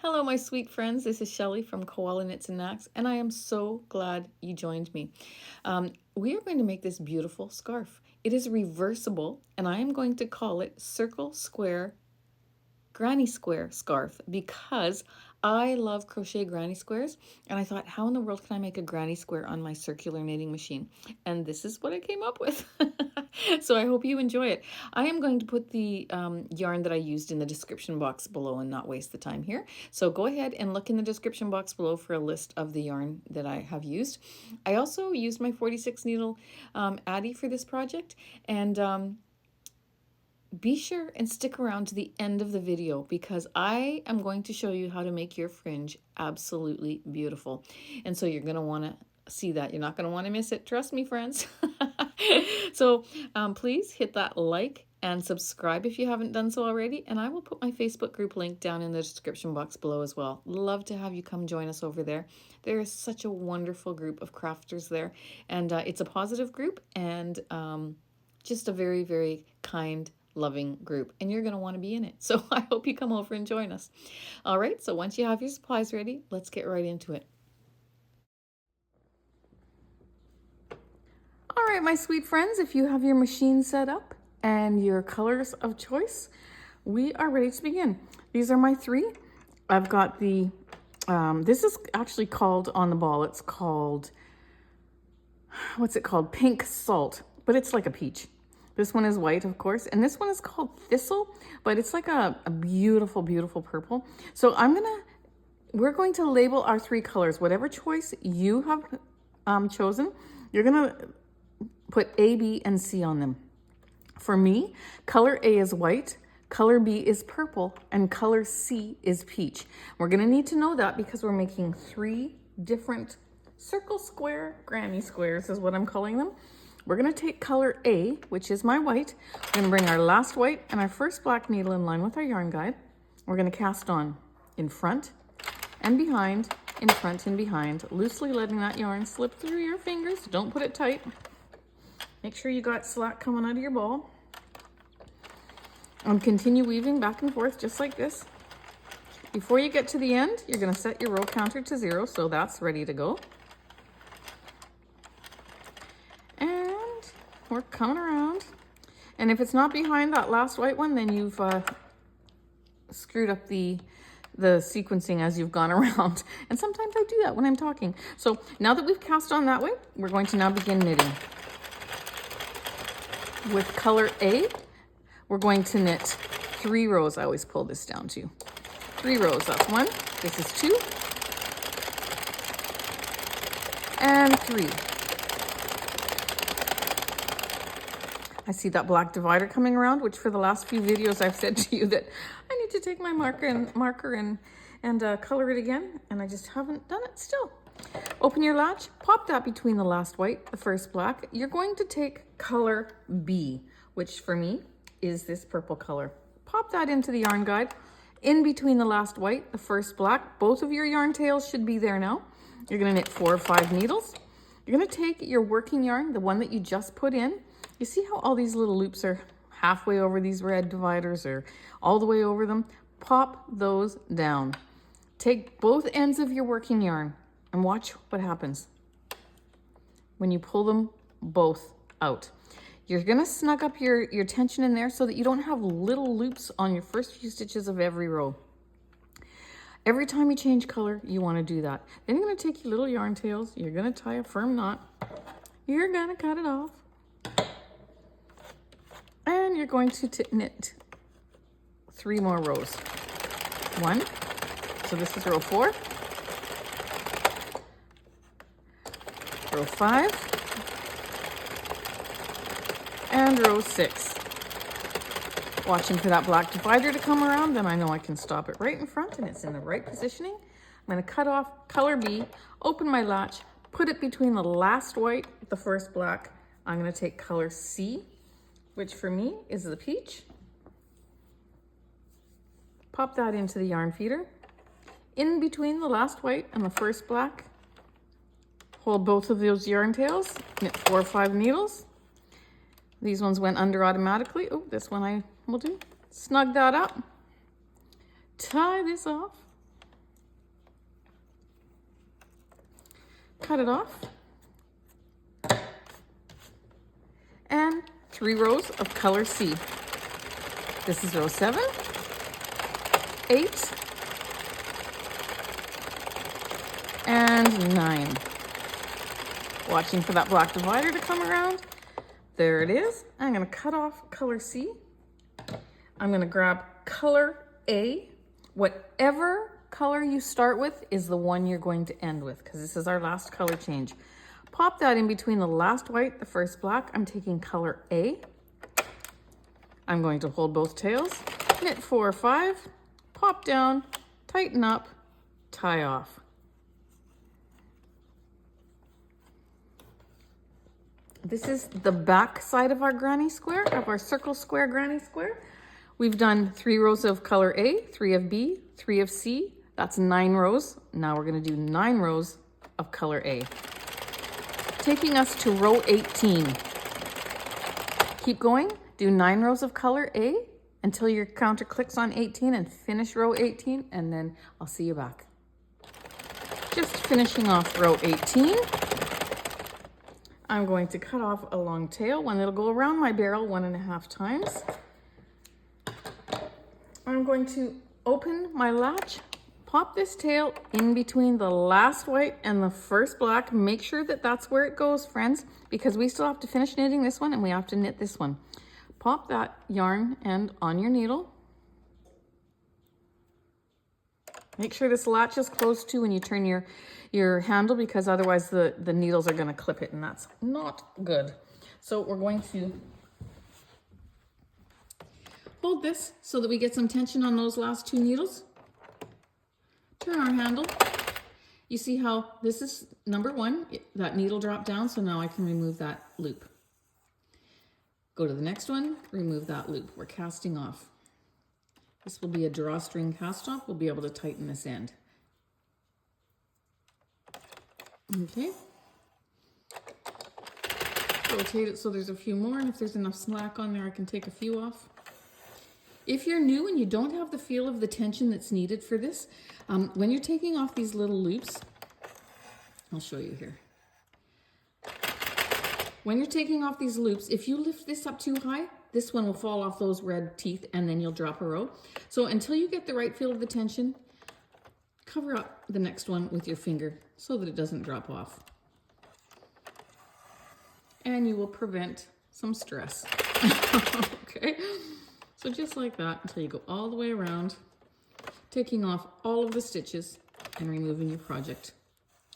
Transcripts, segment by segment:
Hello, my sweet friends. This is Shelley from Koala Knits and Knacks, and I am so glad you joined me. We are going to make this beautiful scarf. It is reversible, and I am going to call it Circle Square Granny Square Scarf because I love crochet granny squares, and I thought, how in the world can I make a granny square on my circular knitting machine? And this is what I came up with. So I hope you enjoy it. I am going to put the yarn that I used in the description box below and not waste the time here. So go ahead and look in the description box below for a list of the yarn that I have used. I also used my 46 needle Addi for this project, and be sure and stick around to the end of the video because I am going to show you how to make your fringe absolutely beautiful. And so you're going to want to see that. You're not going to want to miss it. Trust me, friends. So please hit that like and subscribe if you haven't done so already. And I will put my Facebook group link down in the description box below as well. Love to have you come join us over there. There is such a wonderful group of crafters there. And it's a positive group and just a very, very kind, loving group, and you're going to want to be in it. So I hope you come over and join us. All right, so once you have your supplies ready, let's get right into it. All right, my sweet friends, if you have your machine set up and your colors of choice, we are ready to begin. These are my three. I've got the, this is actually called on the ball, it's called, what's it called? Pink Salt, but it's like a peach. This one is white, of course, and this one is called Thistle, but it's like a beautiful, beautiful purple. So we're going to label our three colors. Whatever choice you have chosen, you're gonna put A, B, and C on them. For me, color A is white, color B is purple, and color C is peach. We're gonna need to know that because we're making three different circle square granny squares is what I'm calling them. We're going to take color A, which is my white. We're going to bring our last white and our first black needle in line with our yarn guide. We're going to cast on in front and behind, in front and behind, loosely letting that yarn slip through your fingers. Don't put it tight. Make sure you got slack coming out of your ball. And continue weaving back and forth just like this. Before you get to the end, you're going to set your row counter to 0, so that's ready to go. We're coming around, and if it's not behind that last white one, then you've screwed up the sequencing as you've gone around. And sometimes I do that when I'm talking. So now that we've cast on that way, we're going to now begin knitting. With color A, we're going to knit 3 rows. I always pull this down to 3 rows. That's 1. This is 2. And 3. I see that black divider coming around, which for the last few videos I've said to you that I need to take my marker and color it again, and I just haven't done it still. Open your latch, pop that between the last white, the first black. You're going to take color B, which for me is this purple color. Pop that into the yarn guide, in between the last white, the first black. Both of your yarn tails should be there now. You're gonna knit 4 or 5 needles. You're gonna take your working yarn, the one that you just put in. You see how all these little loops are halfway over these red dividers or all the way over them? Pop those down. Take both ends of your working yarn and watch what happens when you pull them both out. You're gonna snug up your tension in there so that you don't have little loops on your first few stitches of every row. Every time you change color, you wanna do that. Then you're gonna take your little yarn tails, you're gonna tie a firm knot, you're gonna cut it off, and you're going to knit 3 more rows. 1, so this is row 4, row 5, and row 6. Watching for that black divider to come around, then I know I can stop it right in front and it's in the right positioning. I'm going to cut off color B, open my latch, put it between the last white, the first black. I'm going to take color C, which for me is the peach. Pop that into the yarn feeder. In between the last white and the first black, hold both of those yarn tails, knit 4 or 5 needles. These ones went under automatically. Oh, this one I will do. Snug that up. Tie this off. cut it off. And 3 rows of color C. This is row 7, 8, and 9. Watching for that black divider to come around. There it is. I'm going to cut off color C. I'm going to grab color A. Whatever color you start with is the one you're going to end with, because this is our last color change. Pop that in between the last white, the first black. I'm taking color A. I'm going to hold both tails, knit 4 or 5, pop down, tighten up, tie off. This is the back side of our granny square, of our circle square granny square. We've done 3 rows of color A, 3 of B, 3 of C. That's 9 rows. Now we're going to do 9 rows of color A. Taking us to row 18. Keep going. Do 9 rows of color A until your counter clicks on 18 and finish row 18, and then I'll see you back. Just finishing off row 18. I'm going to cut off a long tail, one that'll go around my barrel 1.5 times. I'm going to open my latch, pop this tail in between the last white and the first black. Make sure that that's where it goes, friends, because we still have to finish knitting this one and we have to knit this one. Pop that yarn end on your needle. Make sure this latch is closed too when you turn your handle, because otherwise the needles are going to clip it, and that's not good. So we're going to hold this so that we get some tension on those last 2 needles. Turn our handle. You see how this is number 1, that needle dropped down, so now I can remove that loop. Go to the next one, remove that loop. We're casting off. This will be a drawstring cast off. We'll be able to tighten this end. Okay. Rotate it so there's a few more, and if there's enough slack on there, I can take a few off. If you're new and you don't have the feel of the tension that's needed for this, when you're taking off these little loops, I'll show you here. When you're taking off these loops, if you lift this up too high, this one will fall off those red teeth and then you'll drop a row. So until you get the right feel of the tension, cover up the next one with your finger so that it doesn't drop off. And you will prevent some stress. Okay, so just like that until you go all the way around, taking off all of the stitches and removing your project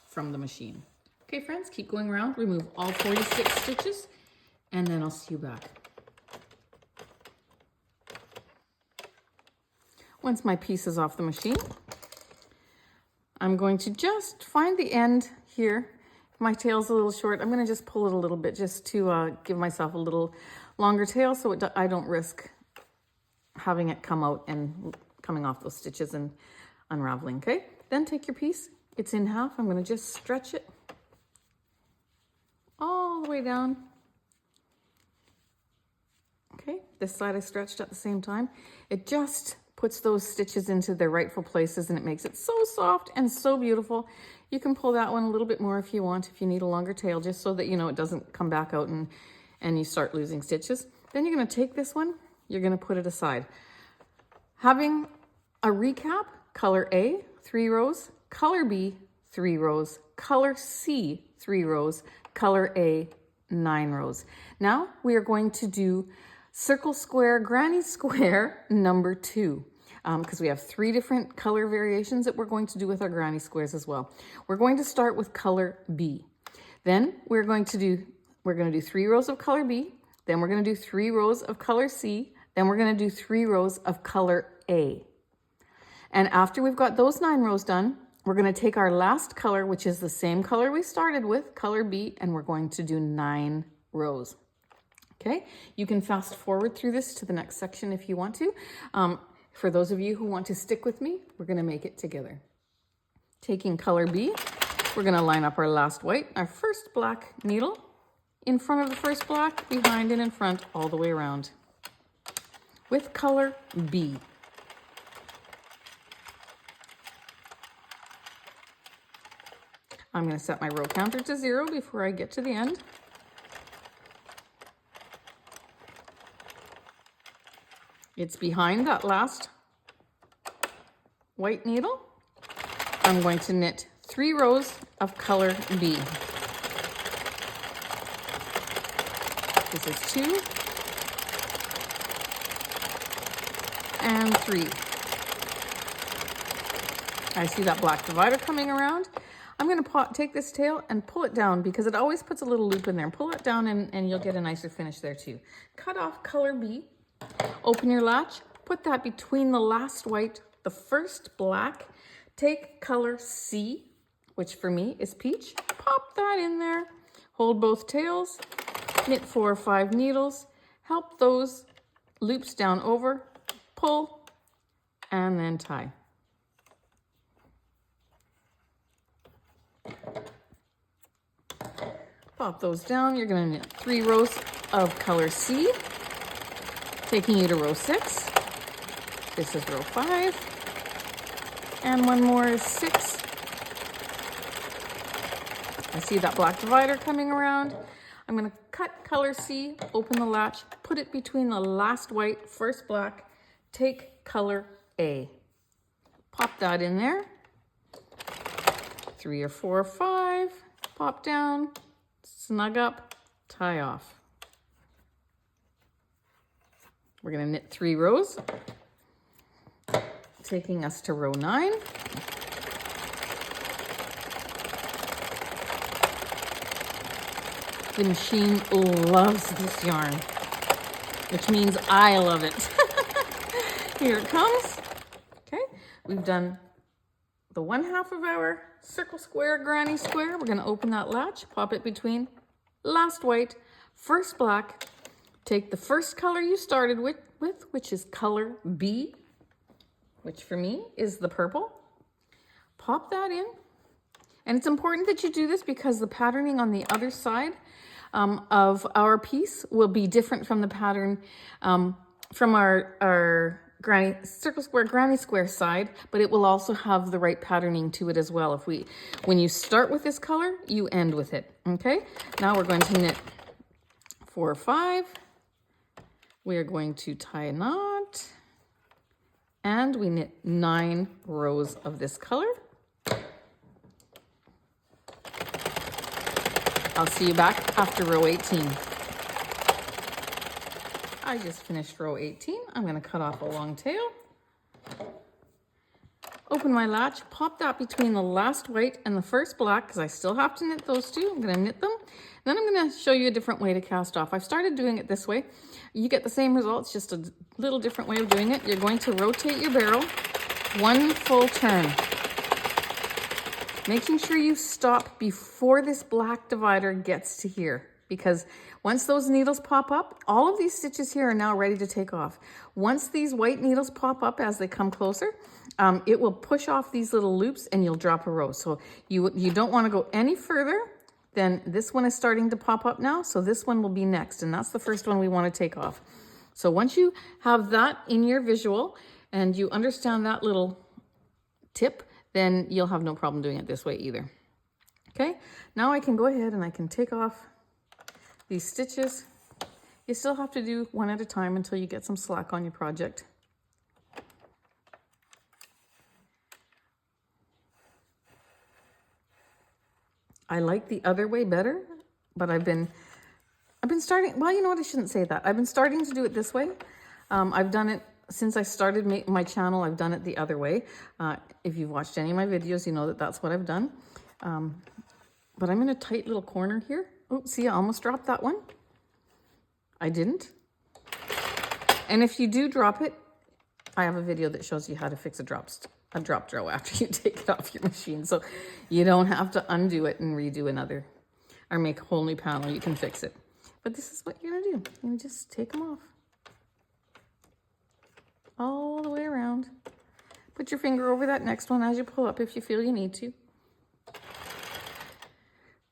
from the machine. Okay, friends, keep going around, remove all 46 stitches, and then I'll see you back. Once my piece is off the machine, I'm going to just find the end here. If my tail's a little short, I'm going to just pull it a little bit just to give myself a little longer tail so I don't risk having it come out and coming off those stitches and unraveling, okay? Then take your piece, it's in half. I'm going to just stretch it all the way down. Okay, this side I stretched at the same time. It just puts those stitches into their rightful places and it makes it so soft and so beautiful. You can pull that one a little bit more if you want, if you need a longer tail, just so that you know it doesn't come back out and you start losing stitches. Then you're going to take this one, you're going to put it aside. Having a recap, color A, 3 rows, color B, 3 rows, color C, 3 rows, color A, 9 rows. Now we are going to do circle square granny square number 2, because we have 3 different color variations that we're going to do with our granny squares as well. We're going to start with color B. Then we're going to do 3 rows of color B, then we're going to do 3 rows of color C, then we're going to do 3 rows of color A. And after we've got those 9 rows done, we're going to take our last color, which is the same color we started with, color B, and we're going to do 9 rows. Okay, you can fast forward through this to the next section if you want to. For those of you who want to stick with me, we're going to make it together. Taking color B, we're going to line up our last white, our first black needle, in front of the first black, behind and in front, all the way around, with color B. I'm going to set my row counter to 0 before I get to the end. It's behind that last white needle. I'm going to knit 3 rows of color B. This is 2 and 3. I see that black divider coming around. I'm going to take this tail and pull it down because it always puts a little loop in there. Pull it down and you'll get a nicer finish there too. Cut off color B. Open your latch. Put that between the last white, the first black. Take color C, which for me is peach. Pop that in there. Hold both tails. Knit 4 or 5 needles. Help those loops down over. Pull and then tie. Pop those down. You're going to knit 3 rows of color C, taking you to row 6. This is row 5. And one more is 6. I see that black divider coming around. I'm going to cut color C, open the latch, put it between the last white, first black, take color A. Pop that in there. 3 or 4 or 5, pop down, snug up, tie off. We're going to knit 3 rows, taking us to row 9. The machine loves this yarn, which means I love it. Here it comes. Okay, we've done the 1/2 of our circle square, granny square. We're going to open that latch, pop it between last white, first black. Take the first color you started with, which is color B, which for me is the purple. Pop that in. And it's important that you do this because the patterning on the other side of our piece will be different from the pattern from our circle square, granny square side, but it will also have the right patterning to it as well. When you start with this color, you end with it, okay? Now we're going to knit 4 or 5. We are going to tie a knot, and we knit 9 rows of this color. I'll see you back after row 18. I just finished row 18. I'm going to cut off a long tail. Open my latch, pop that between the last white and the first black because I still have to knit those two. I'm going to knit them. Then I'm going to show you a different way to cast off. I've started doing it this way. You get the same results, just a little different way of doing it. You're going to rotate your barrel 1 full turn. Making sure you stop before this black divider gets to here, because once those needles pop up, all of these stitches here are now ready to take off. Once these white needles pop up as they come closer, it will push off these little loops and you'll drop a row. So you don't want to go any further than this one is starting to pop up now. So this one will be next, and that's the first one we want to take off. So once you have that in your visual and you understand that little tip, then you'll have no problem doing it this way either. Okay, now I can go ahead and I can take off these stitches. You still have to do one at a time until you get some slack on your project. I like the other way better, but I've been starting, well, you know what, I shouldn't say that. I've been starting to do it this way. I've done it since I started my channel. I've done it the other way. If you've watched any of my videos, you know that that's what I've done. But I'm in a tight little corner here. Oh, see, I almost dropped that one. I didn't. And if you do drop it, I have a video that shows you how to fix a dropped row after you take it off your machine. So you don't have to undo it and redo another or make a whole new panel. You can fix it. But this is what you're gonna do. You're gonna just take them off. All the way around. Put your finger over that next one as you pull up if you feel you need to.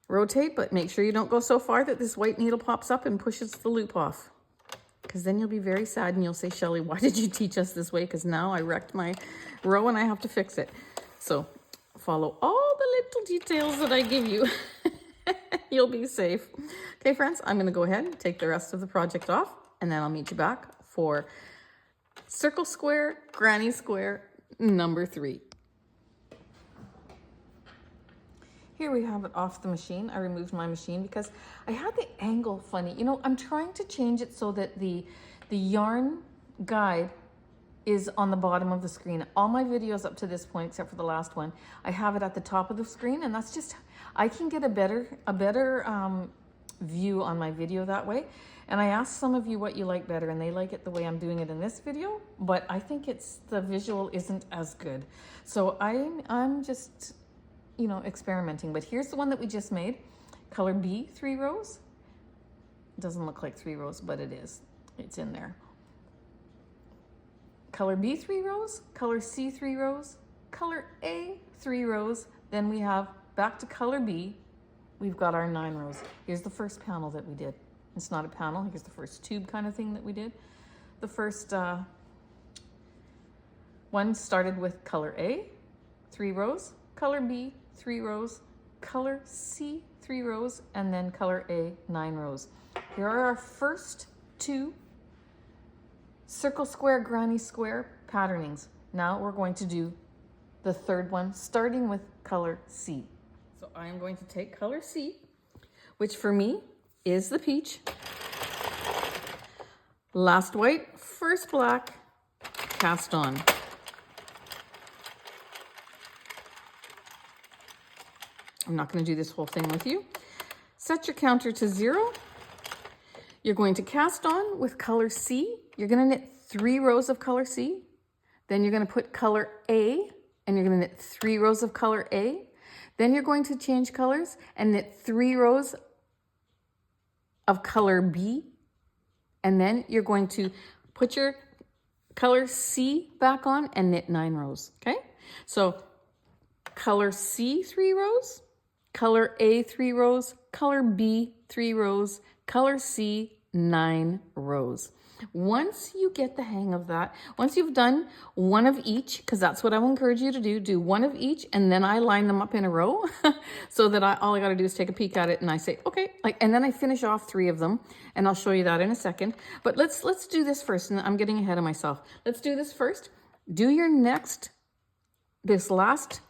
Rotate, but make sure you don't go so far that this white needle pops up and pushes the loop off. Because then you'll be very sad and you'll say, Shelley, why did you teach us this way? Because now I wrecked my row and I have to fix it. So follow all the little details that I give you. You'll be safe. Okay, friends, I'm gonna go ahead and take the rest of the project off, and then I'll meet you back for circle square, granny square, number 3. Here we have it off the machine. I removed my machine because I had the angle funny. You know, I'm trying to change it so that the yarn guide is on the bottom of the screen. All my videos up to this point, except for the last one, I have it at the top of the screen, and that's just, I can get a better view on my video that way. And I asked some of you what you like better, and they like it the way I'm doing it in this video, but I think the visual isn't as good. So I'm just, you know, experimenting. But here's the one that we just made. Color B, 3 rows. It doesn't look like 3 rows, but it is. It's in there. Color B, 3 rows. Color C, 3 rows. Color A, 3 rows. Then we have back to color B. We've got our 9 rows. Here's the first panel that we did. It's not a panel. Here's the first tube kind of thing that we did. The first one started with color A, 3 rows. Color B, 3 rows. Color C, 3 rows. And then color A, 9 rows. Here are our first 2 circle square, granny square patternings. Now we're going to do the third one, starting with color C. So I am going to take color C, which for me is the peach. Last white, first black, cast on. I'm not going to do this whole thing with you. Set your counter to 0. You're going to cast on with color C. You're going to knit 3 rows of color C. Then you're going to put color A, and you're going to knit 3 rows of color A. Then you're going to change colors and knit 3 rows of color B. And then you're going to put your color C back on and knit 9 rows, okay? So color C, 3 rows, color A, 3 rows, color B, 3 rows, color C, 9 rows. Once you get the hang of that, once you've done one of each, because that's what I will encourage you to do one of each, and then I line them up in a row so that all I got to do is take a peek at it and I say, okay, and then I finish off 3 of them, and I'll show you that in a second. But let's do this first, and I'm getting ahead of myself. Let's do this first. Do your this last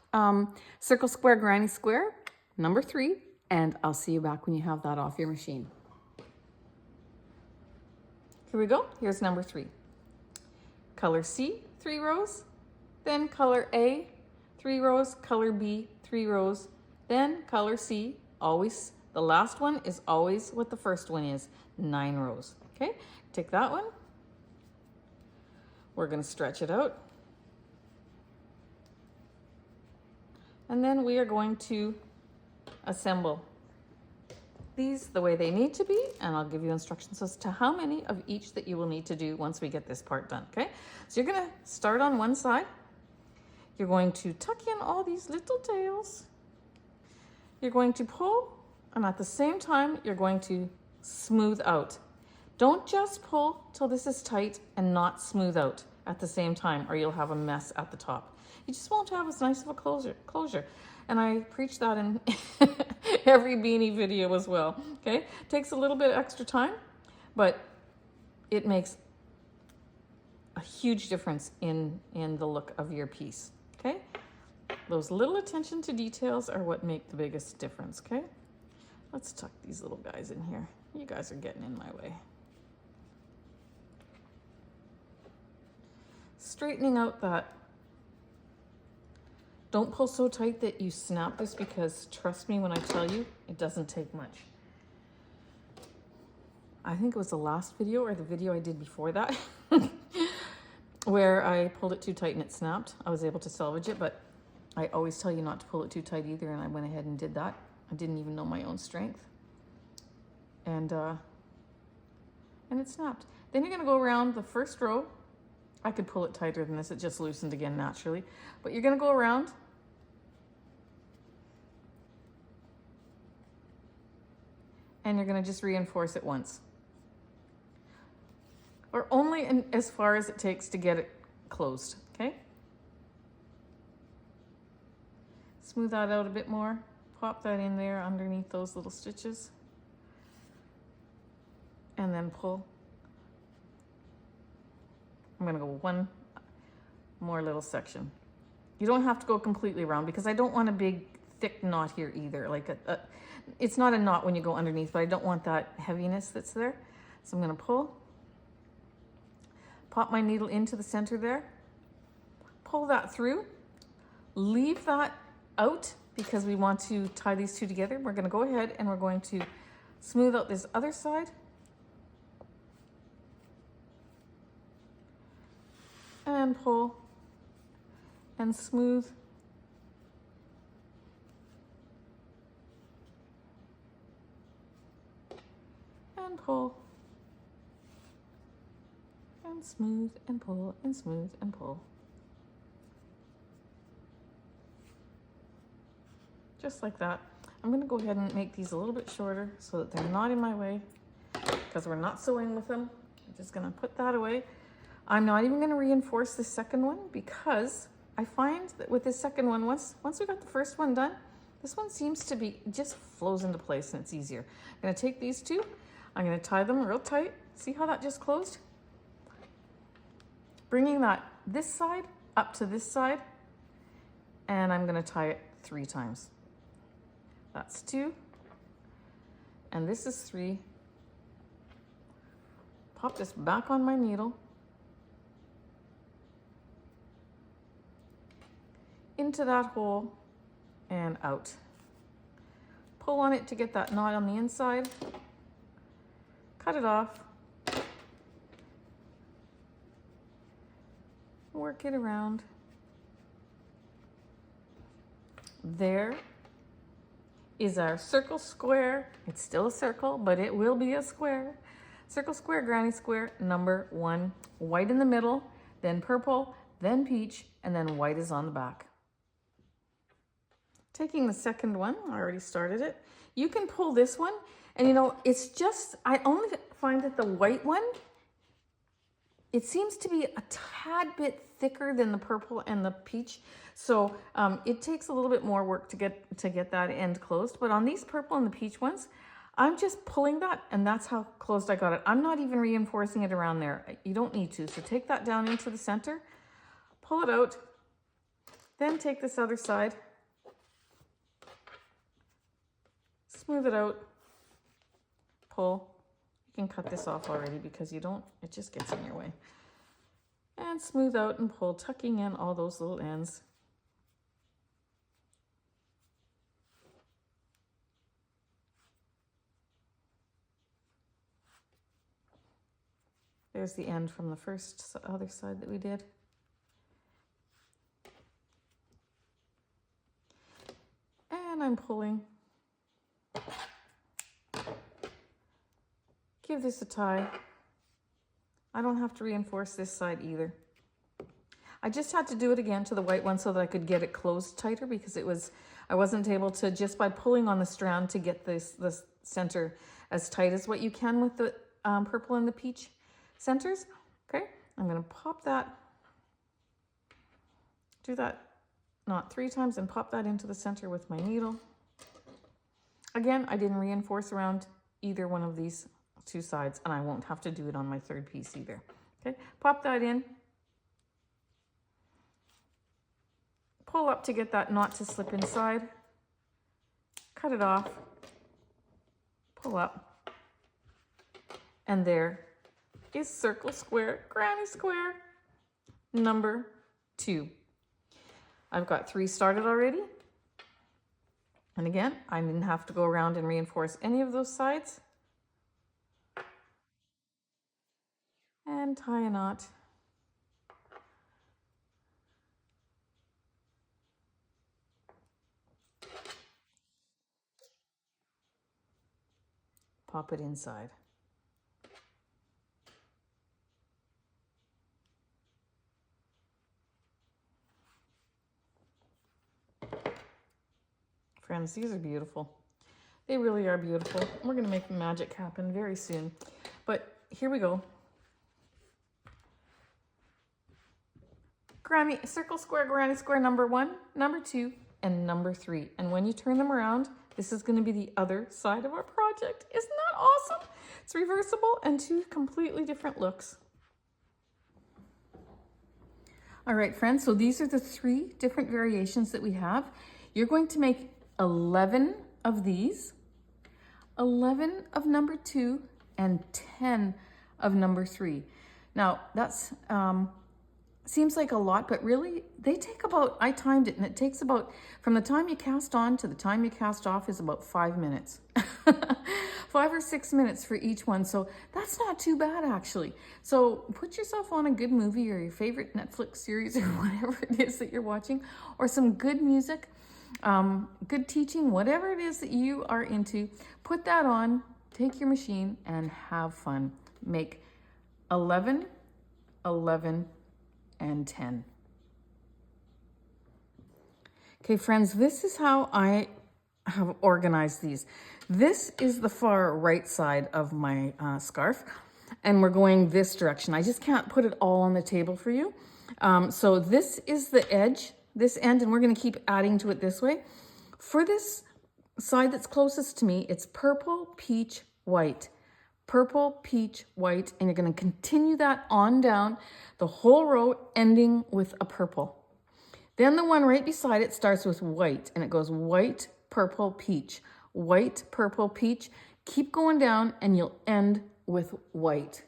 circle square, granny square, number 3, and I'll see you back when you have that off your machine. Here we go. Here's number 3. Color C, 3 rows. Then color A, 3 rows. Color B, 3 rows. Then color C, always, the last one is always what the first one is, 9 rows. Okay, take that one. We're going to stretch it out. And then we are going to assemble these the way they need to be, and I'll give you instructions as to how many of each that you will need to do once we get this part done, okay? So you're gonna start on one side. You're going to tuck in all these little tails. You're going to pull, and at the same time, you're going to smooth out. Don't just pull till this is tight and not smooth out at the same time, or you'll have a mess at the top. You just won't have as nice of a closure. And I preach that in every beanie video as well, okay? Takes a little bit extra time, but it makes a huge difference in the look of your piece, okay? Those little attention to details are what make the biggest difference, okay? Let's tuck these little guys in here. You guys are getting in my way. Straightening out that. Don't pull so tight that you snap this, because trust me when I tell you, it doesn't take much. I think it was the last video or the video I did before that where I pulled it too tight and it snapped. I was able to salvage it, but I always tell you not to pull it too tight either, and I went ahead and did that. I didn't even know my own strength. And it snapped. Then you're gonna go around the first row. I could pull it tighter than this, it just loosened again naturally. But you're gonna go around. And you're gonna just reinforce it once. Or only as far as it takes to get it closed, okay? Smooth that out a bit more. Pop that in there underneath those little stitches. And then pull. I'm gonna go one more little section. You don't have to go completely around because I don't want a big thick knot here either. Like it's not a knot when you go underneath, but I don't want that heaviness that's there. So I'm gonna pull, pop my needle into the center there, pull that through, leave that out because we want to tie these two together. We're gonna go ahead and we're going to smooth out this other side. And pull and smooth. And pull. And smooth and pull and smooth and pull. Just like that. I'm going to go ahead and make these a little bit shorter so that they're not in my way because we're not sewing with them. I'm just going to put that away. I'm not even going to reinforce the second one because I find that with this second one, once we got the first one done, this one seems to be, just flows into place and it's easier. I'm going to take these two, I'm going to tie them real tight. See how that just closed? Bringing that this side up to this side, and I'm going to tie it 3 times. That's 2, and this is 3. Pop this back on my needle. Into that hole and out. Pull on it to get that knot on the inside. Cut it off. Work it around. There is our circle square. It's still a circle, but it will be a square. Circle square, granny square, number 1. White in the middle, then purple, then peach, and then white is on the back. Taking the second one, I already started it. You can pull this one, and you know, it's just, I only find that the white one, it seems to be a tad bit thicker than the purple and the peach. So it takes a little bit more work to get that end closed. But on these purple and the peach ones, I'm just pulling that, and that's how closed I got it. I'm not even reinforcing it around there. You don't need to. So take that down into the center, pull it out, then take this other side, smooth it out, pull. You can cut this off already because it just gets in your way. And smooth out and pull, tucking in all those little ends. There's the end from the other side that we did. And I'm pulling. Give this a tie. I don't have to reinforce this side either. I just had to do it again to the white one so that I could get it closed tighter because I wasn't able to, just by pulling on the strand, to get this center as tight as what you can with the purple and the peach centers. Okay, I'm going to pop that, do that knot 3 times and pop that into the center with my needle. Again, I didn't reinforce around either one of these 2 sides, and I won't have to do it on my 3rd piece either. Okay, pop that in, pull up to get that knot to slip inside, cut it off, pull up, and there is circle square, granny square, number 2. I've got 3 started already. And again, I didn't have to go around and reinforce any of those sides. And tie a knot. Pop it inside. Friends, these are beautiful. They really are beautiful. We're going to make the magic happen very soon. But here we go. Circle square, granny square, number 1, number 2, and number 3. And when you turn them around, this is going to be the other side of our project. Isn't that awesome? It's reversible and 2 completely different looks. All right, friends, so these are the 3 different variations that we have. You're going to make 11 of these, 11 of number 2, and 10 of number 3. Now, that's seems like a lot, but really they take about, I timed it, and it takes about, from the time you cast on to the time you cast off is about 5 minutes. 5 or 6 minutes for each one. So that's not too bad, actually. So put yourself on a good movie or your favorite Netflix series or whatever it is that you're watching, or some good music, good teaching, whatever it is that you are into. Put that on, take your machine, and have fun. Make 11, 11, and 10. Okay, friends, this is how I have organized these. This is the far right side of my scarf, and we're going this direction. I just can't put it all on the table for you. So this is the edge, this end, and we're going to keep adding to it this way. For this side that's closest to me, it's purple, peach, white. Purple, peach, white, and you're going to continue that on down the whole row, ending with a purple. Then the one right beside it starts with white, and it goes white, purple, peach, white, purple, peach. Keep going down, and you'll end with white.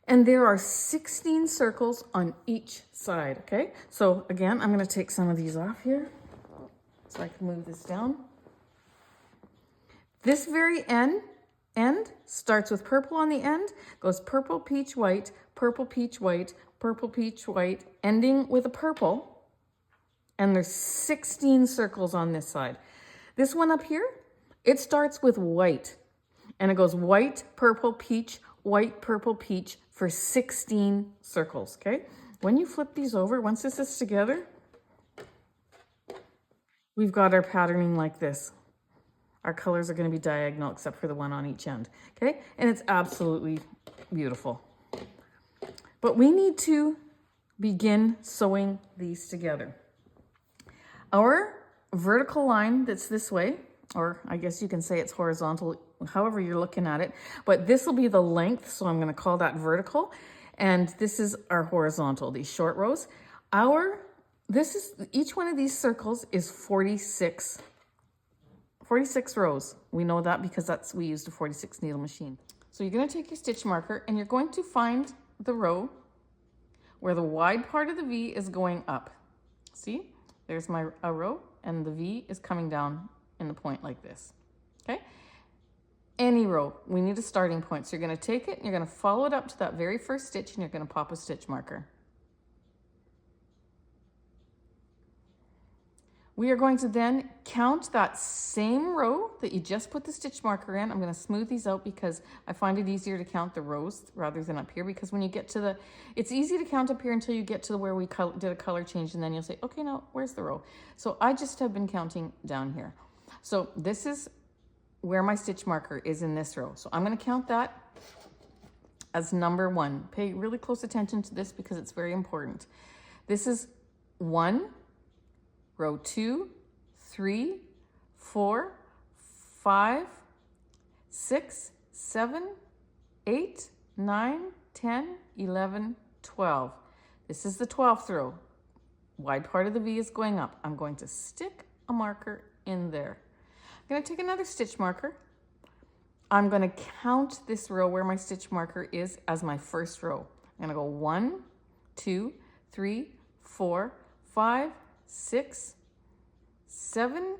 And there are 16 circles on each side, okay? So again, I'm going to take some of these off here so I can move this down. This very end starts with purple on the end, goes purple, peach, white, purple, peach, white, purple, peach, white, ending with a purple. And there's 16 circles on this side. This one up here, it starts with white, and it goes white, purple, peach, white, purple, peach for 16 circles, okay? When you flip these over, once this is together, we've got our patterning like this. Our colors are going to be diagonal except for the one on each end, okay? And it's absolutely beautiful. But we need to begin sewing these together. Our vertical line that's this way, or I guess you can say it's horizontal, however you're looking at it, but this will be the length, so I'm going to call that vertical, and this is our horizontal, these short rows. Each one of these circles is 46 rows. We know that because we used a 46 needle machine. So you're going to take your stitch marker and you're going to find the row where the wide part of the V is going up. See, there's a row, and the V is coming down in the point like this, okay? Any row, we need a starting point. So you're going to take it and you're going to follow it up to that very first stitch, and you're going to pop a stitch marker. We are going to then count that same row that you just put the stitch marker in. I'm going to smooth these out because I find it easier to count the rows rather than up here, because when you get to it's easy to count up here until you get to where we did a color change, and then you'll say, okay, now where's the row? So I just have been counting down here. So this is where my stitch marker is in this row. So I'm going to count that as number 1. Pay really close attention to this because it's very important. This is 1, row 2, 3, 4, 5, 6, 7, 8, 9, 10, 11, 12. This is the 12th row. Wide part of the V is going up. I'm going to stick a marker in there. I'm going to take another stitch marker. I'm going to count this row where my stitch marker is as my first row. I'm going to go 1, 2, 3, 4, 5, 6, 7,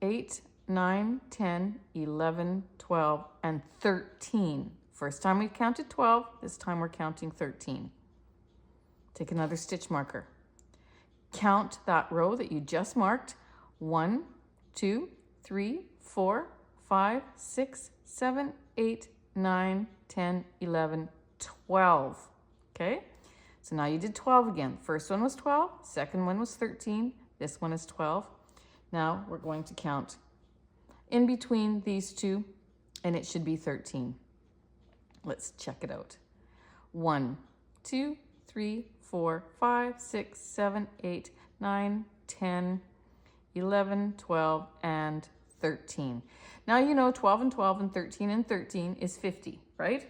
8, 9, 10, 11, 12, and 13. First time we counted 12, this time we're counting 13. Take another stitch marker. Count that row that you just marked. 1, 2, 3, 4, 5, 6, 7, 8, 9, 10, 11, 12. Okay? So now you did 12 again. First one was 12, second one was 13, this one is 12. Now we're going to count in between these two, and it should be 13. Let's check it out. 1, 2, 3, 4, 5, 6, 7, 8, 9, 10, 11, 12, and 13. Now you know 12 and 12 and 13 is 50, right?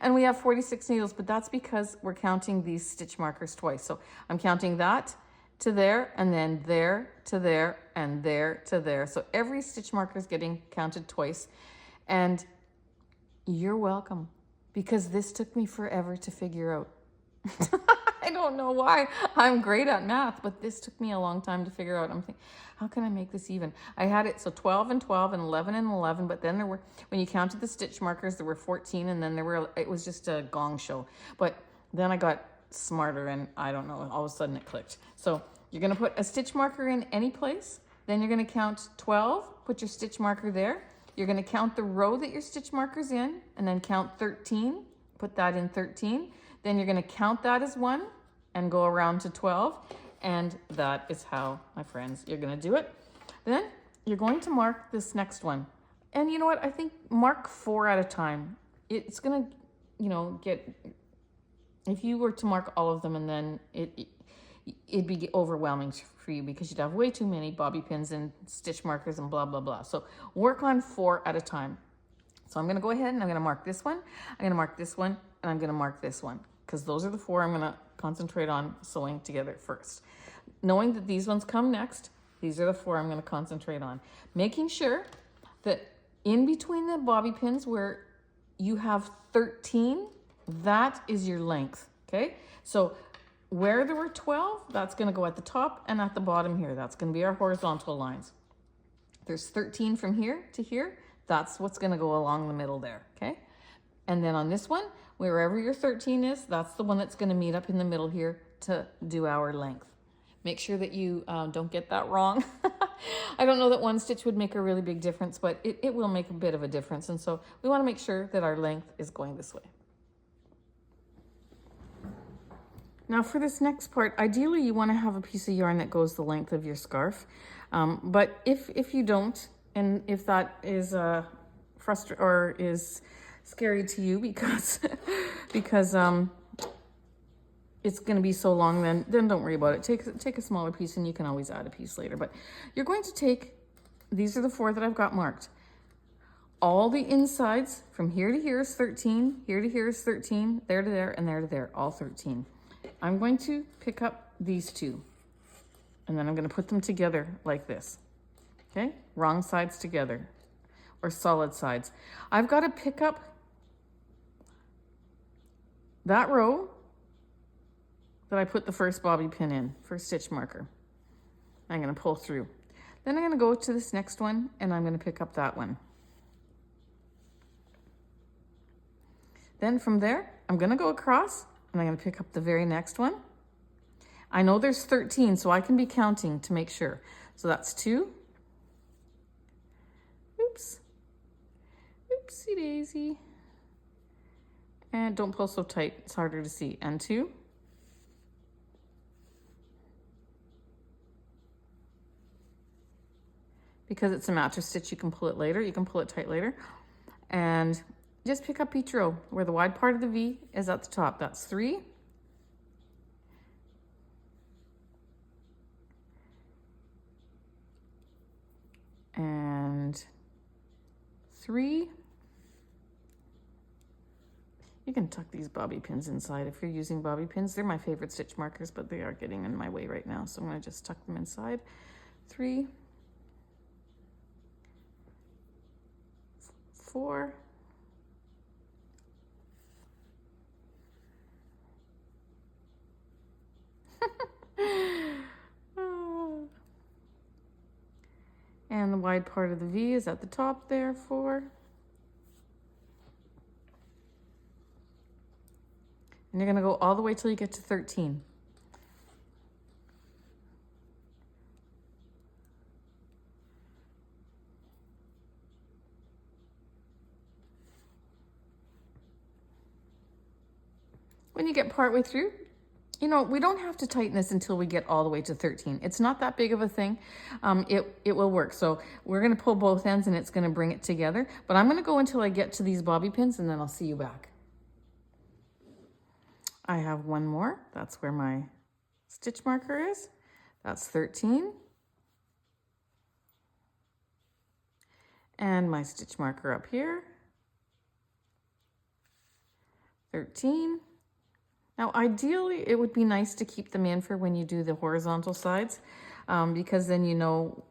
And we have 46 needles, but that's because we're counting these stitch markers twice. So I'm counting that to there, and then there to there, and there to there. So every stitch marker is getting counted twice. And you're welcome, because this took me forever to figure out. I don't know why. I'm great at math, but this took me a long time to figure out. I'm thinking, how can I make this even? I had it so 12 and 12 and 11 and 11, but then there were, when you counted the stitch markers, there were 14, and then there were, it was just a gong show. But then I got smarter, and I don't know, all of a sudden it clicked. So you're going to put a stitch marker in any place. Then you're going to count 12, put your stitch marker there. You're going to count the row that your stitch marker's in, and then count 13, put that in 13. Then you're going to count that as 1 and go around to 12. And that is how, my friends, you're going to do it. Then you're going to mark this next one. And you know what? I think mark 4 at a time. It's going to, you know, get, if you were to mark all of them, and then it'd be overwhelming for you, because you'd have way too many bobby pins and stitch markers and blah, blah, blah. So work on 4 at a time. So I'm going to go ahead and I'm going to mark this one. I'm going to mark this one, and I'm going to mark this one, because those are the 4 I'm going to concentrate on sewing together first. Knowing that these ones come next, these are the 4 I'm going to concentrate on. Making sure that in between the bobby pins where you have 13, that is your length, okay? So where there were 12, that's going to go at the top and at the bottom here. That's going to be our horizontal lines. There's 13 from here to here. That's what's going to go along the middle there, okay? And then on this one, wherever your 13 is, that's the one that's going to meet up in the middle here to do our length. Make sure that you don't get that wrong. I don't know that one stitch would make a really big difference, but it will make a bit of a difference. And so we want to make sure that our length is going this way. Now for this next part, ideally you want to have a piece of yarn that goes the length of your scarf. But if you don't, and if that is frustrating or is scary to you because it's going to be so long, then don't worry about it. Take a smaller piece, and you can always add a piece later. But you're going to take, these are the 4 that I've got marked. All the insides from here to here is 13, here to here is 13, there to there, and there to there, all 13. I'm going to pick up these 2, and then I'm going to put them together like this. Okay, wrong sides together, or solid sides. I've got to pick up that row that I put the first bobby pin in, first stitch marker. I'm going to pull through. Then I'm going to go to this next one, and I'm going to pick up that one. Then from there, I'm going to go across, and I'm going to pick up the very next one. I know there's 13, so I can be counting to make sure. So that's 2. Oops. Oopsie daisy. And don't pull so tight, it's harder to see. And 2. Because it's a mattress stitch, you can pull it later, you can pull it tight later. And just pick up each row where the wide part of the V is at the top. That's 3. And 3. You can tuck these bobby pins inside if you're using bobby pins. They're my favorite stitch markers, but they are getting in my way right now. So I'm going to just tuck them inside. 3, 4, and the wide part of the V is at the top there, 4. And you're going to go all the way till you get to 13. When you get partway through, you know, we don't have to tighten this until we get all the way to 13. It's not that big of a thing. It will work. So we're going to pull both ends, and it's going to bring it together. But I'm going to go until I get to these bobby pins, and then I'll see you back. I have one more. That's where my stitch marker is. That's 13. And my stitch marker up here. 13. Now, ideally, it would be nice to keep them in for when you do the horizontal sides, because then you know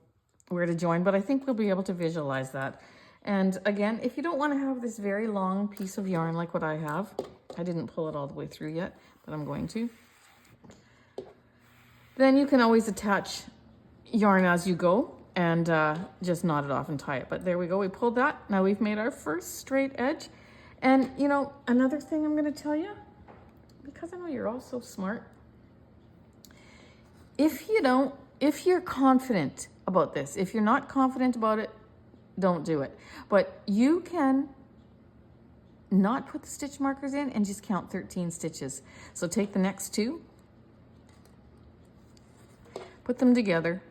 where to join, but I think we'll be able to visualize that. And again, if you don't want to have this very long piece of yarn like what I have, I didn't pull it all the way through yet, but I'm going to, then you can always attach yarn as you go and just knot it off and tie it. But there we go, we pulled that. Now we've made our first straight edge. And you know, another thing I'm going to tell you, because I know you're all so smart, if you're confident about this, if you're not confident about it, don't do it. But you can not put the stitch markers in and just count 13 stitches. So take the next two, put them together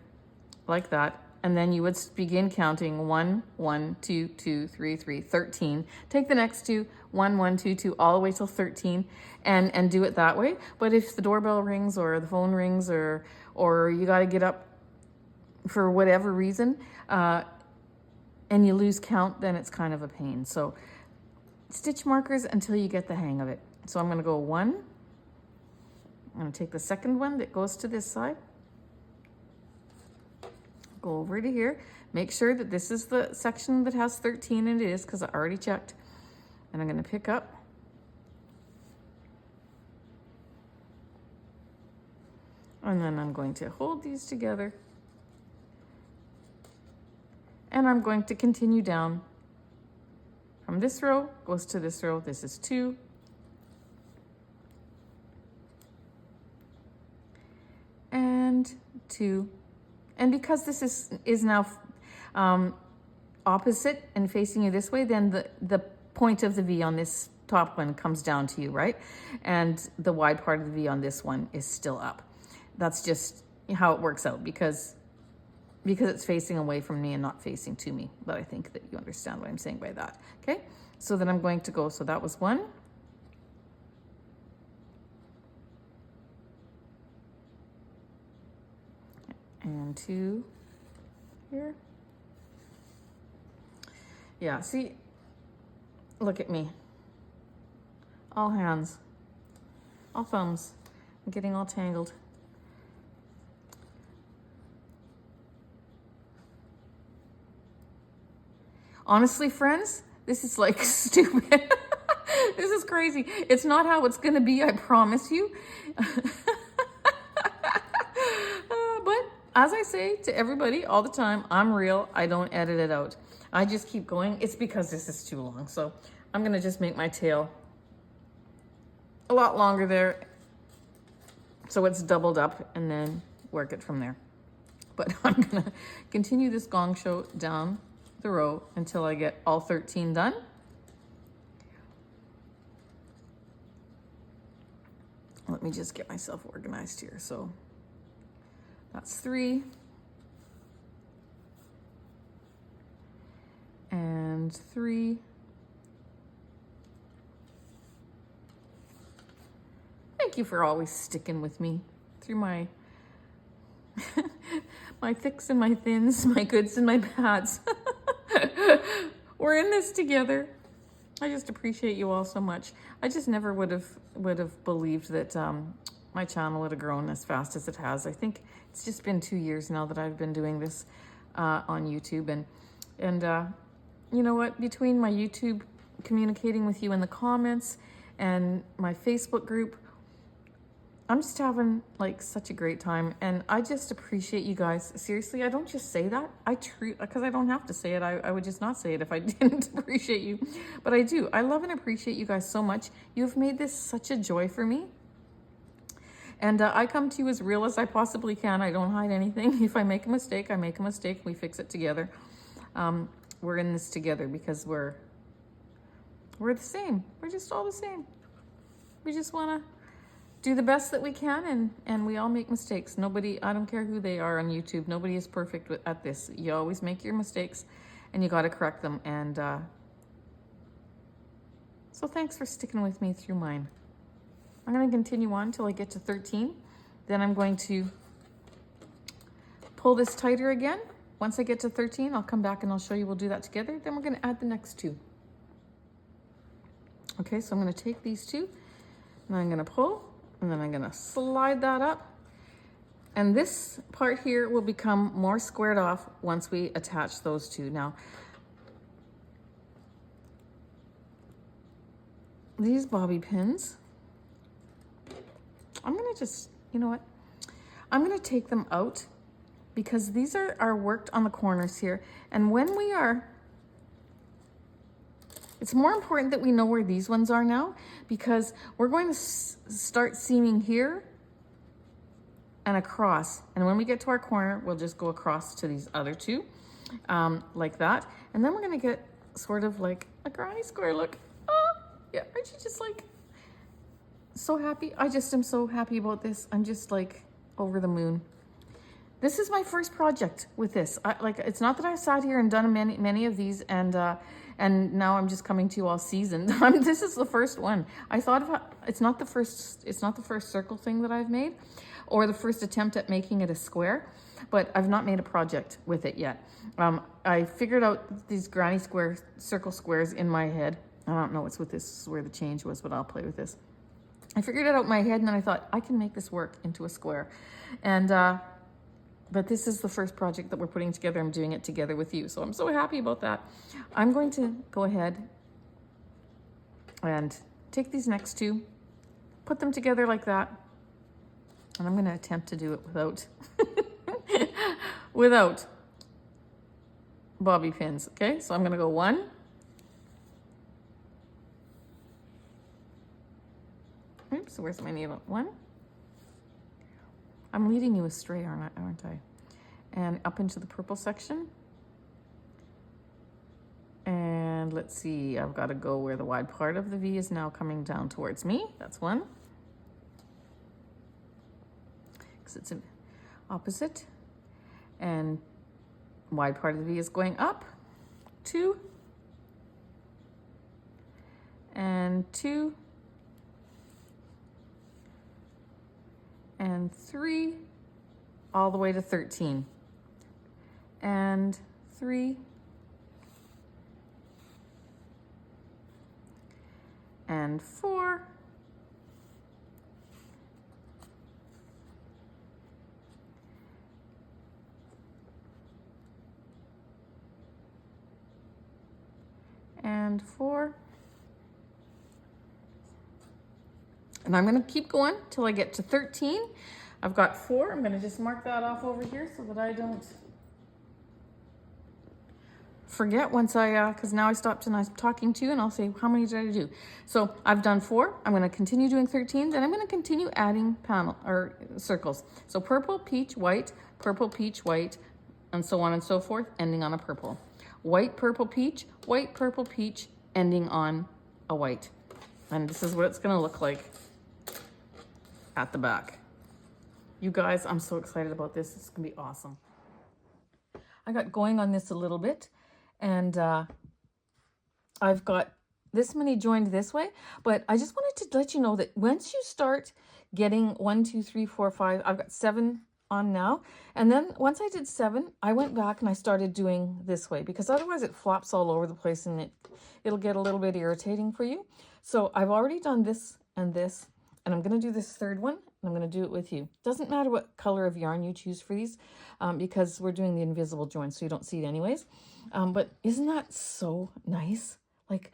like that, and then you would begin counting 1, 1, 2, 2, 3, 3, 13. Take the next two, 1, 1, 2, 2, all the way till 13, and do it that way. But if the doorbell rings or the phone rings or you got to get up for whatever reason, and you lose count, then it's kind of a pain. So stitch markers until you get the hang of it. So I'm going to go 1. I'm going to take the second one that goes to this side. Go over to here. Make sure that this is the section that has 13, and it is because I already checked. And I'm going to pick up. And then I'm going to hold these together. And I'm going to continue down from this row, goes to this row. This is 2. And 2. And because this is now opposite and facing you this way, then the point of the V on this top one comes down to you, right? And the wide part of the V on this one is still up. That's just how it works out because it's facing away from me and not facing to me. But I think that you understand what I'm saying by that. Okay, so then I'm going to go, so that was 1. And 2 here. Yeah, see, look at me. All hands, all thumbs. I'm getting all tangled. Honestly, friends, this is like stupid. This is crazy. It's not how it's gonna be, I promise you. But as I say to everybody all the time, I'm real. I don't edit it out. I just keep going. It's because this is too long. So I'm gonna just make my tail a lot longer there, so it's doubled up, and then work it from there. But I'm gonna continue this gong show down the row until I get all 13 done. Let me just get myself organized here. So that's 3. And 3. Thank you for always sticking with me through my my thicks and my thins, my goods and my bads. We're in this together. I just appreciate you all so much. I just never would have believed that my channel would have grown as fast as it has. I think it's just been 2 years now that I've been doing this on YouTube, and you know what? Between my YouTube communicating with you in the comments and my Facebook group, I'm just having like such a great time, and I just appreciate you guys. Seriously, I don't just say that. Because I don't have to say it. I would just not say it if I didn't appreciate you. But I do. I love and appreciate you guys so much. You've made this such a joy for me. And I come to you as real as I possibly can. I don't hide anything. If I make a mistake, I make a mistake. We fix it together. We're in this together because we're the same. We're just all the same. We just want to do the best that we can, and we all make mistakes. Nobody, I don't care who they are on YouTube, nobody is perfect at this. You always make your mistakes, and you got to correct them. And so thanks for sticking with me through mine. I'm going to continue on until I get to 13. Then I'm going to pull this tighter again, once I get to 13, I'll come back and I'll show you. We'll do that together. Then we're going to add the next 2. Okay, so I'm going to take these 2 and I'm going to pull, and then I'm going to slide that up. And this part here will become more squared off once we attach those 2. Now, these bobby pins, I'm going to just, you know what? I'm going to take them out because these are worked on the corners here. And when we are, it's more important that we know where these ones are now, because we're going to start seaming here and across. And when we get to our corner, we'll just go across to these other 2, like that. And then we're going to get sort of like a granny square look. Oh, yeah, aren't you just like so happy? I just am so happy about this. I'm just like over the moon. This is my first project with this. It's not that I've sat here and done many of these, and now I'm just coming to you all seasoned. This is the first one. I thought of it's not the first circle thing that I've made, or the first attempt at making it a square, but I've not made a project with it yet. I figured out these granny circle squares in my head. I don't know what's with this. This is where the change was, but I'll play with this. I figured it out in my head, and then I thought I can make this work into a square, and. But this is the first project that we're putting together. I'm doing it together with you. So I'm so happy about that. I'm going to go ahead and take these next 2, put them together like that. And I'm going to attempt to do it without bobby pins. Okay, so I'm going to go 1. Oops, where's my needle? 1. I'm leading you astray, aren't I? And up into the purple section. And let's see, I've got to go where the wide part of the V is now coming down towards me. That's 1. Because it's an opposite. And wide part of the V is going up. 2. And 2. And 3, all the way to 13, and 3, and 4, and 4. And I'm going to keep going till I get to 13. I've got 4. I'm going to just mark that off over here so that I don't forget once because now I stopped and I'm talking to you, and I'll say, how many did I do? So I've done 4. I'm going to continue doing 13. Then I'm going to continue adding circles. So purple, peach, white, and so on and so forth, ending on a purple. White, purple, peach, ending on a white. And this is what it's going to look like at the back. You guys, I'm so excited about this. It's gonna be awesome. I got going on this a little bit, and I've got this many joined this way, but I just wanted to let you know that once you start getting 1, 2, 3, 4, 5, I've got 7 on now. And then once I did 7, I went back and I started doing this way, because otherwise it flops all over the place and it'll get a little bit irritating for you. So I've already done this and this, and I'm going to do this third one, and I'm going to do it with you. Doesn't matter what color of yarn you choose for these, because we're doing the invisible join, so you don't see it anyways. But isn't that so nice? Like,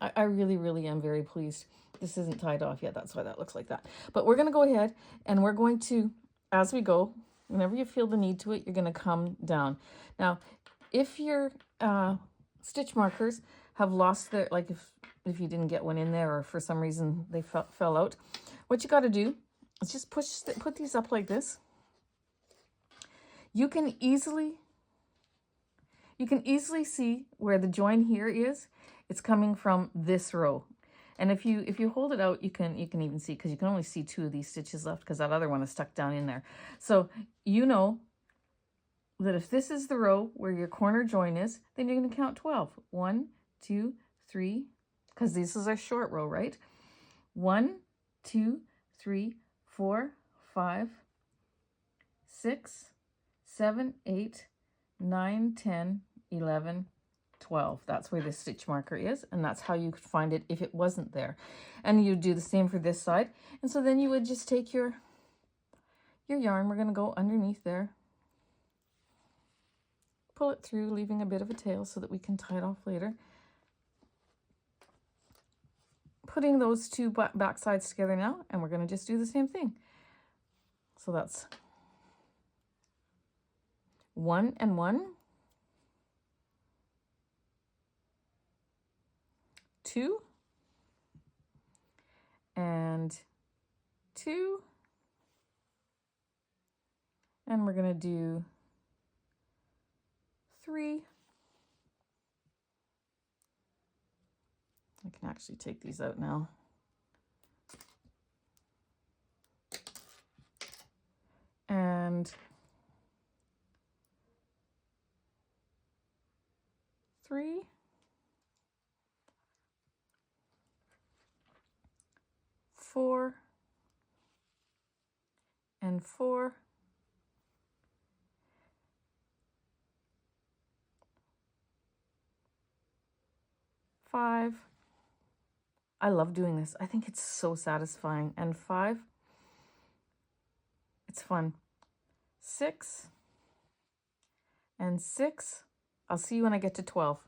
I really, really am very pleased. This isn't tied off yet. That's why that looks like that. But we're going to go ahead, and we're going to, as we go, whenever you feel the need to it, you're going to come down. Now, if your stitch markers have lost their, like if you didn't get one in there, or for some reason they fell out, what you got to do is just put these up like this. You can easily see where the join here is. It's coming from this row. And if you hold it out, you can even see, because you can only see 2 of these stitches left, because that other one is stuck down in there. So you know that if this is the row where your corner join is, then you're going to count 12. 1, 2, 3, because this is our short row, right? 1, 2, 3, 4, 5, 6, 7, 8, 9, 10, 11, 12. That's where this stitch marker is, and that's how you could find it if it wasn't there. And you do the same for this side. And so then you would just take your yarn. We're going to go underneath there, pull it through, leaving a bit of a tail so that we can tie it off later. Putting those two back sides together now, and we're going to just do the same thing. So that's 1 and 1, 2 and 2, and we're going to do 3. I can actually take these out now. And 3, 4, and 4, 5. I love doing this. I think it's so satisfying. And 5. It's fun. 6 and 6. I'll see you when I get to 12.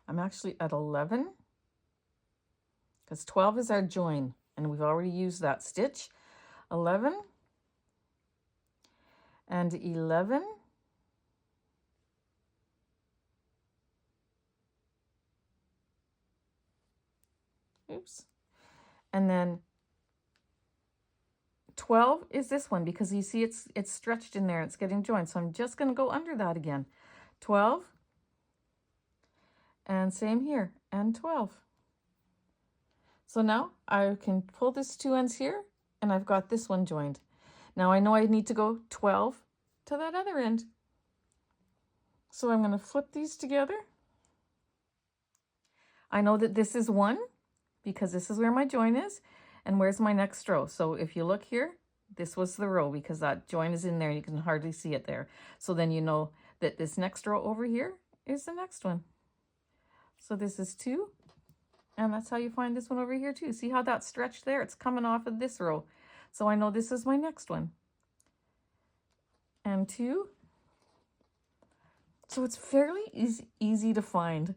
I'm actually at 11 because 12 is our join, and we've already used that stitch. 11 and 11. Oops. And then 12 is this one, because you see it's stretched in there. It's getting joined. So I'm just going to go under that again. 12. And same here. And 12. So now I can pull this 2 ends here, and I've got this one joined. Now I know I need to go 12 to that other end. So I'm going to flip these together. I know that this is 1 because this is where my join is, and where's my next row. So if you look here, this was the row because that join is in there. You can hardly see it there. So then you know that this next row over here is the next one. So this is 2, and that's how you find this one over here too. See how that's stretched there? It's coming off of this row. So I know this is my next one. And 2. So it's fairly easy to find.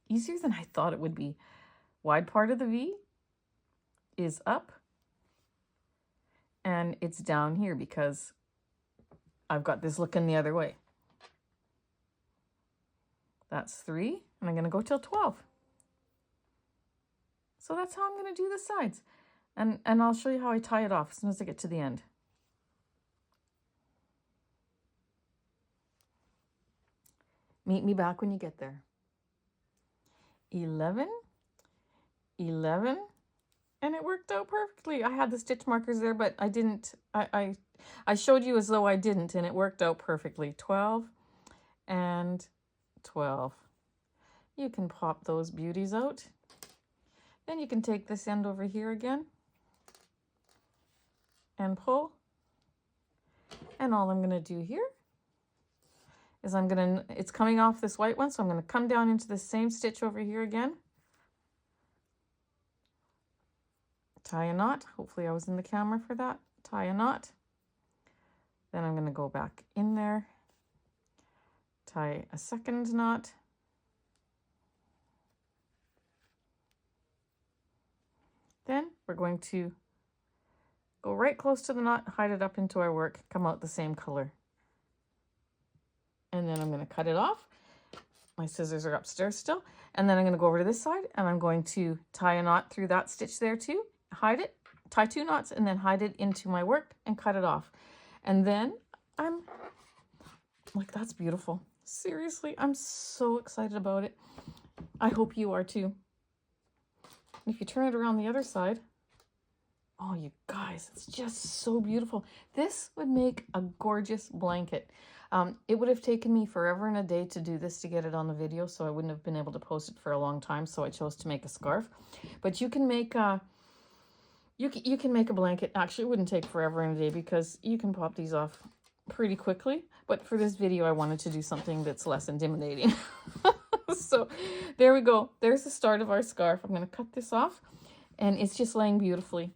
Easier than I thought it would be. Wide part of the V is up, and it's down here because I've got this looking the other way. That's 3, and I'm going to go till 12. So that's how I'm going to do the sides. And I'll show you how I tie it off as soon as I get to the end. Meet me back when you get there. 11, 11, and it worked out perfectly. I had the stitch markers there, but I didn't. I showed you as though I didn't, and it worked out perfectly. 12 and 12. You can pop those beauties out. Then you can take this end over here again and pull. And all I'm going to do here is it's coming off this white one, so I'm going to come down into the same stitch over here again. Tie a knot. Hopefully I was in the camera for that. Tie a knot. Then I'm going to go back in there. Tie a second knot. Then we're going to go right close to the knot, hide it up into our work, come out the same color. And then I'm going to cut it off. My scissors are upstairs still. And then I'm going to go over to this side, and I'm going to tie a knot through that stitch there too, hide it, tie 2 knots, and then hide it into my work and cut it off. And then I'm like, that's beautiful. Seriously, I'm so excited about it. I hope you are too. And if you turn it around the other side, oh, you guys, it's just so beautiful. This would make a gorgeous blanket. It would have taken me forever and a day to do this to get it on the video, so I wouldn't have been able to post it for a long time, so I chose to make a scarf. But you can make you can make a blanket. Actually, it wouldn't take forever and a day because you can pop these off pretty quickly, but for this video I wanted to do something that's less intimidating. So there we go. There's the start of our scarf. I'm going to cut this off, and it's just laying beautifully.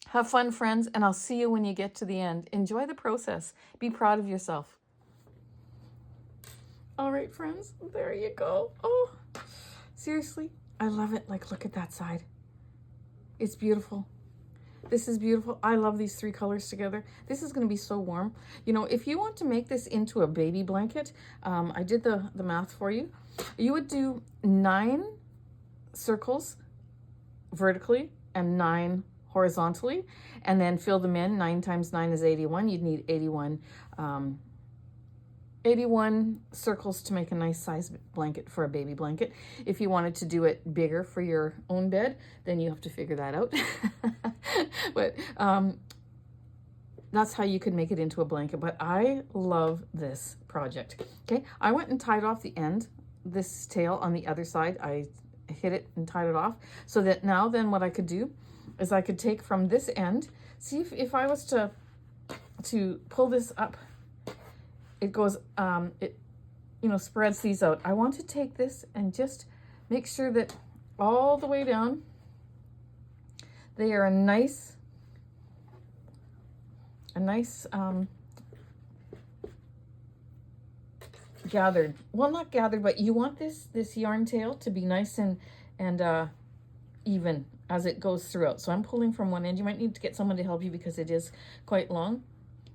Have fun, friends, and I'll see you when you get to the end. Enjoy the process. Be proud of yourself. All right, friends, there you go. Oh, seriously, I love it. Like, look at that side. It's beautiful. This is beautiful. I love these three colors together. This is going to be so warm. You know, if you want to make this into a baby blanket, I did the math for you. You would do 9 circles vertically and 9 horizontally, and then fill them in. 9 times 9 is 81. You'd need 81 circles to make a nice size blanket for a baby blanket. If you wanted to do it bigger for your own bed, then you have to figure that out. But that's how you could make it into a blanket. But I love this project. Okay, I went and tied off the end, this tail on the other side. I hit it and tied it off, so that now then what I could do is I could take from this end, see if I was to pull this up, it goes, it, you know, spreads these out. I want to take this and just make sure that all the way down, they are a nice gathered. Well, not gathered, but you want this yarn tail to be nice and even as it goes throughout. So I'm pulling from one end. You might need to get someone to help you because it is quite long.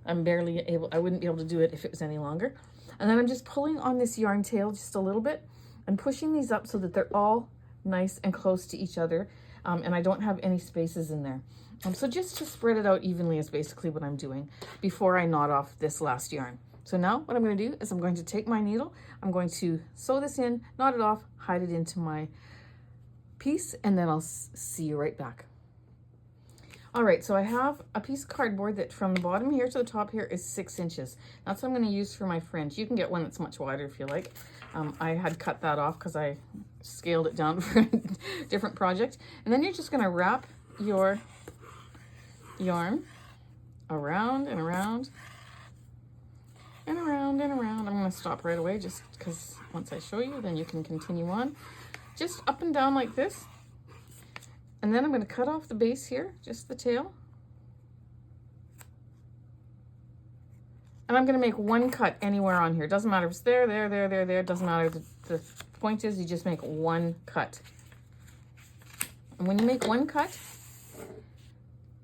I'm barely able, I wouldn't be able to do it if it was any longer. And then I'm just pulling on this yarn tail just a little bit and pushing these up so that they're all nice and close to each other. And I don't have any spaces in there. So just to spread it out evenly is basically what I'm doing before I knot off this last yarn. So now what I'm going to do is I'm going to take my needle, I'm going to sew this in, knot it off, hide it into my piece, and then I'll see you right back. All right, so I have a piece of cardboard that from the bottom here to the top here is 6 inches. That's what I'm going to use for my fringe. You can get one that's much wider if you like. I had cut that off because I scaled it down for a different project. And then you're just going to wrap your yarn around and around and around and around. I'm going to stop right away just because once I show you, then you can continue on. Just up and down like this. And then I'm going to cut off the base here, just the tail. And I'm going to make one cut anywhere on here. Doesn't matter if it's there, there, there, there, there. Doesn't matter. The point is you just make one cut. And when you make one cut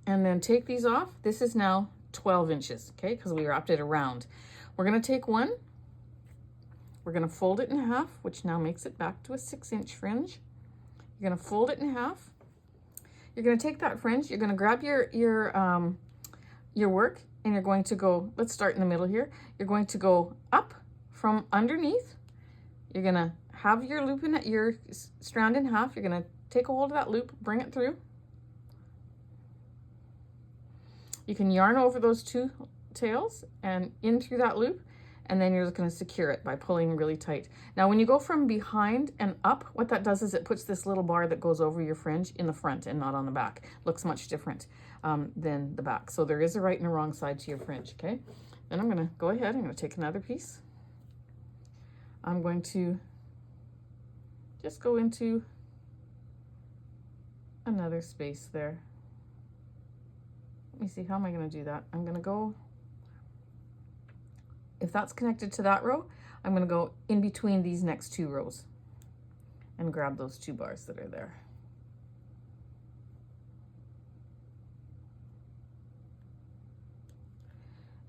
and then take these off, this is now 12 inches, okay? Because we wrapped it around. We're going to take one. We're going to fold it in half, which now makes it back to a 6-inch fringe. You're going to fold it in half. You're going to take that fringe, you're going to grab your work, and you're going to go, let's start in the middle here. You're going to go up from underneath. You're going to have your loop in your strand in half. You're going to take a hold of that loop, bring it through. You can yarn over those 2 tails and in through that loop, and then you're going to secure it by pulling really tight. Now, when you go from behind and up, what that does is it puts this little bar that goes over your fringe in the front and not on the back. Looks much different than the back. So there is a right and a wrong side to your fringe, okay? Then I'm going to go ahead, I'm going to take another piece. I'm going to just go into another space there. Let me see, how am I going to do that? I'm going to go, if that's connected to that row, I'm going to go in between these next 2 rows and grab those 2 bars that are there.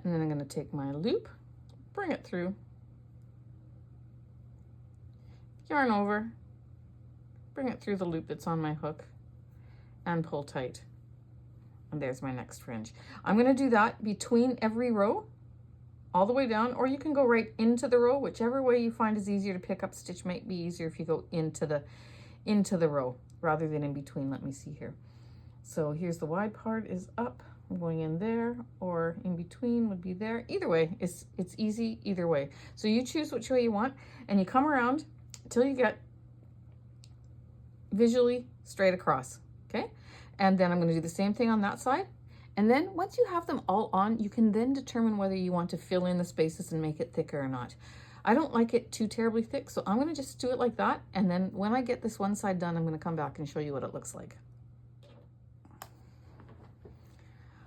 And then I'm going to take my loop, bring it through, yarn over, bring it through the loop that's on my hook, and pull tight. And there's my next fringe. I'm going to do that between every row, all the way down, or you can go right into the row, whichever way you find is easier to pick up stitch. Might be easier if you go into the row rather than in between. Let me see here. So here's the wide part is up. I'm going in there, or in between would be there. Either way, it's easy either way. So you choose which way you want, and you come around till you get visually straight across, okay? And then I'm going to do the same thing on that side, And then once you have them all on, you can then determine whether you want to fill in the spaces and make it thicker or not. I don't like it too terribly thick, so I'm gonna just do it like that. And then when I get this one side done, I'm gonna come back and show you what it looks like.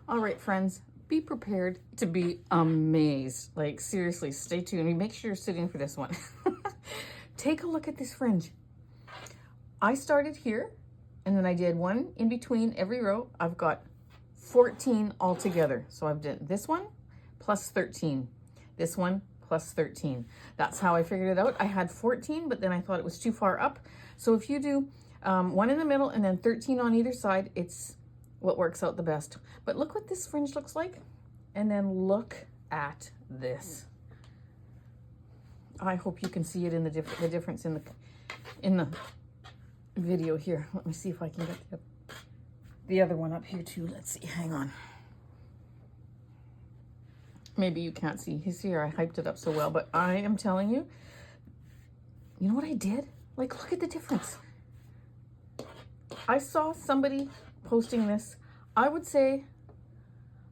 All right, friends, be prepared to be amazed. Like seriously, stay tuned. Make sure you're sitting for this one. Take a look at this fringe. I started here and then I did one in between every row. I've got 14 altogether. So I've done this one plus 13, this one plus 13. That's how I figured it out. I had 14, but then I thought it was too far up. So if you do one in the middle and then 13 on either side, it's what works out the best. But look what this fringe looks like. And then look at this. I hope you can see it in the difference in the video here. Let me see if I can get the other one up here too. Let's see, hang on. Maybe you can't see. You see here, I hyped it up so well, but I am telling you, you know what I did? Like, look at the difference. I saw somebody posting this, I would say,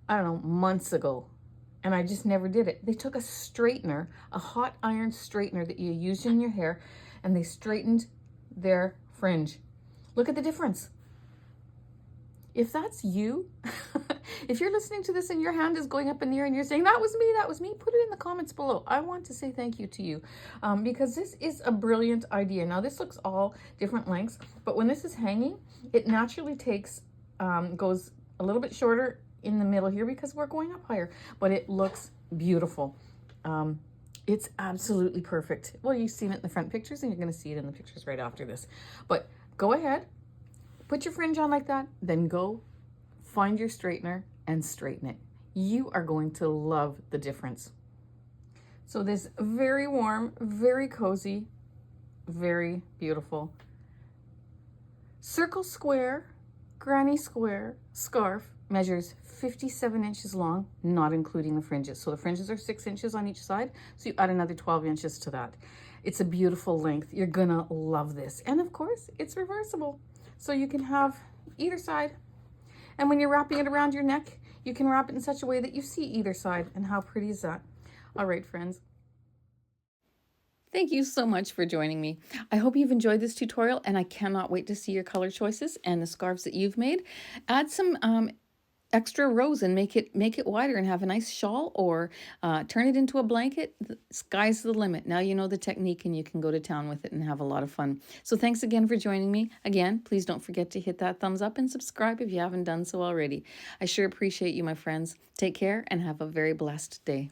I don't know, months ago, and I just never did it. They took a straightener, a hot iron straightener that you use in your hair, and they straightened their fringe. Look at the difference. If that's you, if you're listening to this and your hand is going up in the air and you're saying, that was me, put it in the comments below. I want to say thank you to you because this is a brilliant idea. Now this looks all different lengths, but when this is hanging, it naturally takes, goes a little bit shorter in the middle here because we're going up higher, but it looks beautiful. It's absolutely perfect. Well, you've seen it in the front pictures and you're going to see it in the pictures right after this, but go ahead. Put your fringe on like that, then go find your straightener and straighten it. You are going to love the difference. So this very warm, very cozy, very beautiful circle square, granny square scarf measures 57 inches long, not including the fringes. So the fringes are 6 inches on each side, so you add another 12 inches to that. It's a beautiful length. You're gonna love this. And of course, it's reversible. So you can have either side. And when you're wrapping it around your neck, you can wrap it in such a way that you see either side. And how pretty is that? All right, friends. Thank you so much for joining me. I hope you've enjoyed this tutorial and I cannot wait to see your color choices and the scarves that you've made. Add some extra rows and make it wider and have a nice shawl, or turn it into a blanket. The sky's the limit. Now you know the technique and you can go to town with it and have a lot of fun. So thanks again for joining me. Again, please don't forget to hit that thumbs up and subscribe if you haven't done so already. I sure appreciate you, my friends. Take care and have a very blessed day.